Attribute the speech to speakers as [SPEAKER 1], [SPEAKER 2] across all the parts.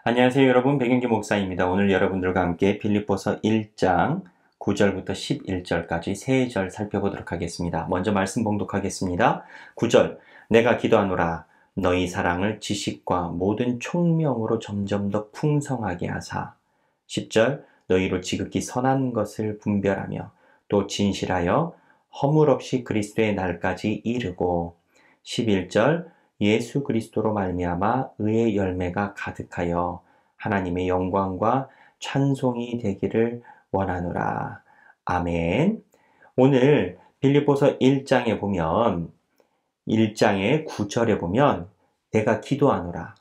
[SPEAKER 1] 안녕하세요 여러분, 백윤기 목사입니다. 오늘 여러분들과 함께 빌립보서 1장 9절부터 11절까지 3절 살펴보도록 하겠습니다. 먼저 말씀 봉독하겠습니다. 9절, 내가 기도하노라 너희 사랑을 지식과 모든 총명으로 점점 더 풍성하게 하사. 10절, 너희로 지극히 선한 것을 분별하며 또 진실하여 허물 없이 그리스도의 날까지 이르고. 11절, 예수 그리스도로 말미암아 의의 열매가 가득하여 하나님의 영광과 찬송이 되기를 원하노라. 아멘. 오늘 빌립보서 1장에 보면 1장의 9절에 보면 내가 기도하노라,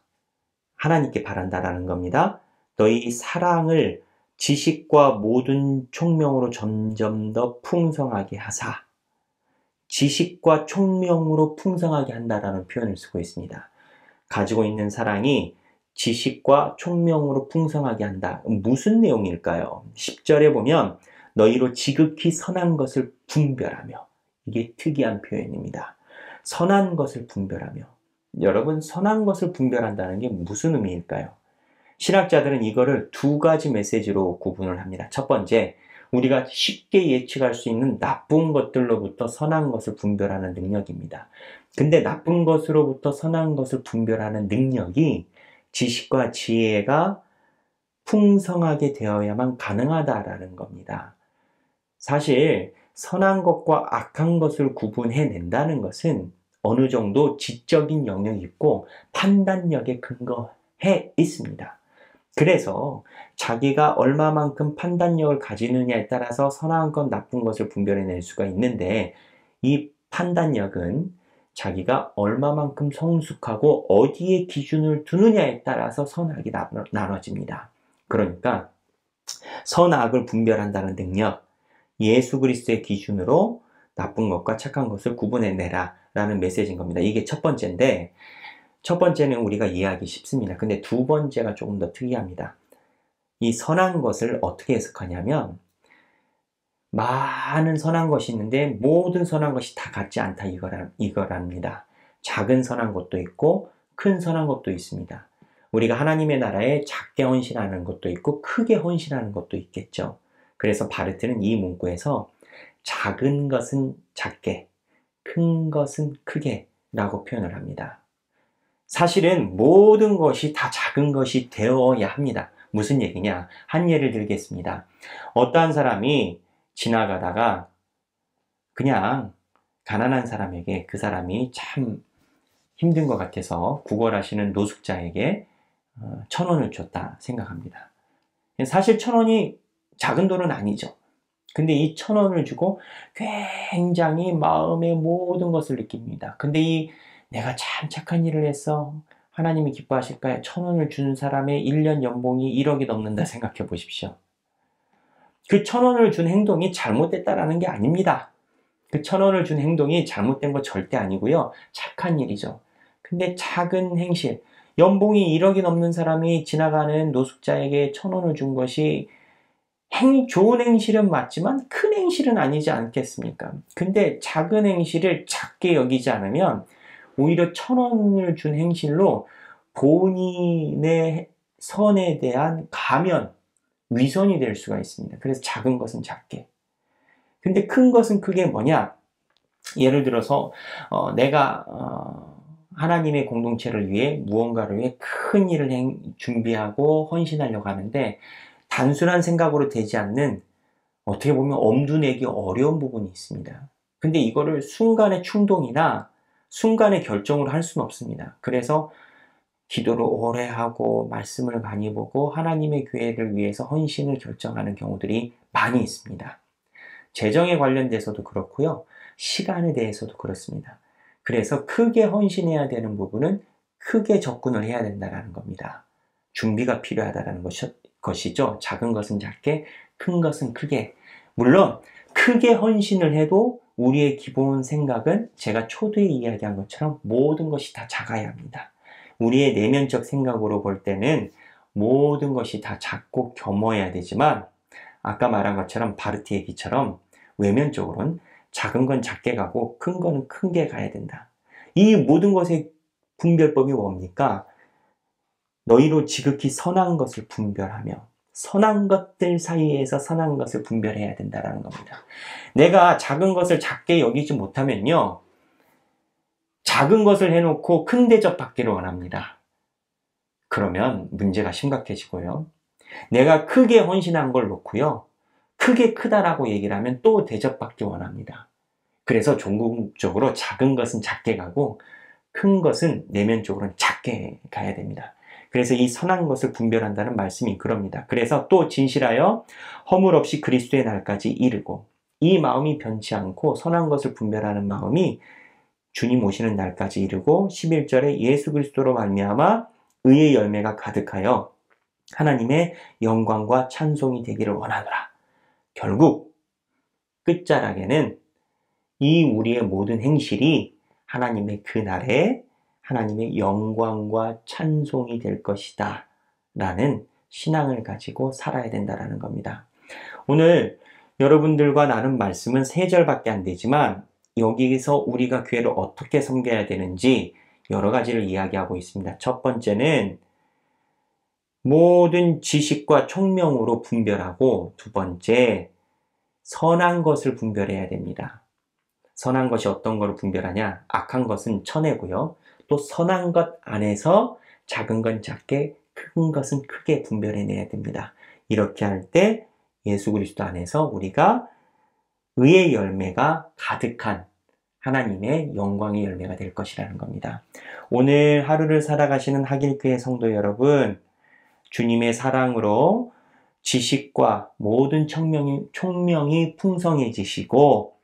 [SPEAKER 1] 하나님께 바란다라는 겁니다. 너희 사랑을 지식과 모든 총명으로 점점 더 풍성하게 하사. 지식과 총명으로 풍성하게 한다라는 표현을 쓰고 있습니다. 가지고 있는 사랑이 지식과 총명으로 풍성하게 한다. 무슨 내용일까요? 10절에 보면 너희로 지극히 선한 것을 분별하며. 이게 특이한 표현입니다. 선한 것을 분별하며. 여러분, 선한 것을 분별한다는 게 무슨 의미일까요? 신학자들은 이거를 두 가지 메시지로 구분을 합니다. 첫 번째, 우리가 쉽게 예측할 수 있는 나쁜 것들로부터 선한 것을 분별하는 능력입니다. 근데 나쁜 것으로부터 선한 것을 분별하는 능력이 지식과 지혜가 풍성하게 되어야만 가능하다라는 겁니다. 사실 선한 것과 악한 것을 구분해낸다는 것은 어느 정도 지적인 영역이 있고 판단력에 근거해 있습니다. 그래서 자기가 얼마만큼 판단력을 가지느냐에 따라서 선한 것, 나쁜 것을 분별해낼 수가 있는데, 이 판단력은 자기가 얼마만큼 성숙하고 어디에 기준을 두느냐에 따라서 선악이 나눠집니다. 그러니까 선악을 분별한다는 능력, 예수 그리스도의 기준으로 나쁜 것과 착한 것을 구분해내라 라는 메시지인 겁니다. 이게 첫 번째인데, 첫 번째는 우리가 이해하기 쉽습니다. 근데 두 번째가 조금 더 특이합니다. 이 선한 것을 어떻게 해석하냐면, 많은 선한 것이 있는데 모든 선한 것이 다 같지 않다, 이거랍니다. 작은 선한 것도 있고 큰 선한 것도 있습니다. 우리가 하나님의 나라에 작게 헌신하는 것도 있고 크게 헌신하는 것도 있겠죠. 그래서 바르트는 이 문구에서 작은 것은 작게, 큰 것은 크게 라고 표현을 합니다. 사실은 모든 것이 다 작은 것이 되어야 합니다. 무슨 얘기냐? 한 예를 들겠습니다. 어떠한 사람이 지나가다가 그냥 가난한 사람에게, 그 사람이 참 힘든 것 같아서 구걸하시는 노숙자에게 1,000원을 줬다 생각합니다. 사실 1,000원이 작은 돈은 아니죠. 근데 이 1,000원을 주고 굉장히 마음의 모든 것을 느낍니다. 근데 내가 참 착한 일을 했어, 하나님이 기뻐하실까요? 1,000원을 준 사람의 1년 연봉이 1억이 넘는다 생각해 보십시오. 그 1,000원을 준 행동이 잘못됐다라는 게 아닙니다. 그 1,000원을 준 행동이 잘못된 거 절대 아니고요. 착한 일이죠. 근데 작은 행실, 연봉이 1억이 넘는 사람이 지나가는 노숙자에게 1,000원을 준 것이 좋은 행실은 맞지만 큰 행실은 아니지 않겠습니까? 근데 작은 행실을 작게 여기지 않으면 오히려 1,000원을 준 행실로 본인의 선에 대한 가면, 위선이 될 수가 있습니다. 그래서 작은 것은 작게. 근데 큰 것은 크게 뭐냐? 예를 들어서 내가 하나님의 공동체를 위해 무언가를 위해 큰 일을 준비하고 헌신하려고 하는데 단순한 생각으로 되지 않는, 어떻게 보면 엄두내기 어려운 부분이 있습니다. 근데 이거를 순간의 충동이나 순간의 결정으로 할 수는 없습니다. 그래서 기도를 오래 하고 말씀을 많이 보고 하나님의 교회를 위해서 헌신을 결정하는 경우들이 많이 있습니다. 재정에 관련돼서도 그렇고요. 시간에 대해서도 그렇습니다. 그래서 크게 헌신해야 되는 부분은 크게 접근을 해야 된다는 겁니다. 준비가 필요하다는 것이죠. 작은 것은 작게, 큰 것은 크게. 물론 크게 헌신을 해도 우리의 기본 생각은 제가 초두에 이야기한 것처럼 모든 것이 다 작아야 합니다. 우리의 내면적 생각으로 볼 때는 모든 것이 다 작고 겸허해야 되지만, 아까 말한 것처럼 바르트 얘기처럼 외면적으로는 작은 건 작게 가고 큰 거는 큰 게 가야 된다. 이 모든 것의 분별법이 뭡니까? 너희로 지극히 선한 것을 분별하며 선한 것들 사이에서 선한 것을 분별해야 된다는 겁니다. 내가 작은 것을 작게 여기지 못하면요, 작은 것을 해놓고 큰 대접 받기를 원합니다. 그러면 문제가 심각해지고요. 내가 크게 헌신한 걸 놓고요, 크게 크다라고 얘기를 하면 또 대접받기 원합니다. 그래서 종국적으로 작은 것은 작게 가고 큰 것은 내면적으로는 작게 가야 됩니다. 그래서 이 선한 것을 분별한다는 말씀이 그럽니다. 그래서 또 진실하여 허물 없이 그리스도의 날까지 이르고 이 마음이 변치 않고 선한 것을 분별하는 마음이 주님 오시는 날까지 이르고 11절에 예수 그리스도로 말미암아 의의 열매가 가득하여 하나님의 영광과 찬송이 되기를 원하노라. 결국 끝자락에는 이 우리의 모든 행실이 하나님의 그 날에 하나님의 영광과 찬송이 될 것이다 라는 신앙을 가지고 살아야 된다는 겁니다. 오늘 여러분들과 나눈 말씀은 3절밖에 안 되지만 여기에서 우리가 교회를 어떻게 섬겨야 되는지 여러 가지를 이야기하고 있습니다. 첫 번째는 모든 지식과 총명으로 분별하고, 두 번째 선한 것을 분별해야 됩니다. 선한 것이 어떤 것을 분별하냐? 악한 것은 쳐내고요. 또 선한 것 안에서 작은 건 작게, 큰 것은 크게 분별해내야 됩니다. 이렇게 할 때 예수 그리스도 안에서 우리가 의의 열매가 가득한 하나님의 영광의 열매가 될 것이라는 겁니다. 오늘 하루를 살아가시는 하길교회 성도 여러분, 주님의 사랑으로 지식과 모든 총명이 풍성해지시고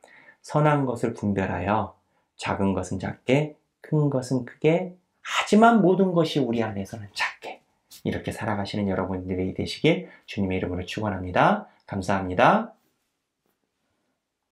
[SPEAKER 1] 선한 것을 분별하여 작은 것은 작게, 큰 것은 크게, 하지만 모든 것이 우리 안에서는 작게, 이렇게 살아가시는 여러분들이 되시길 주님의 이름으로 축원합니다. 감사합니다.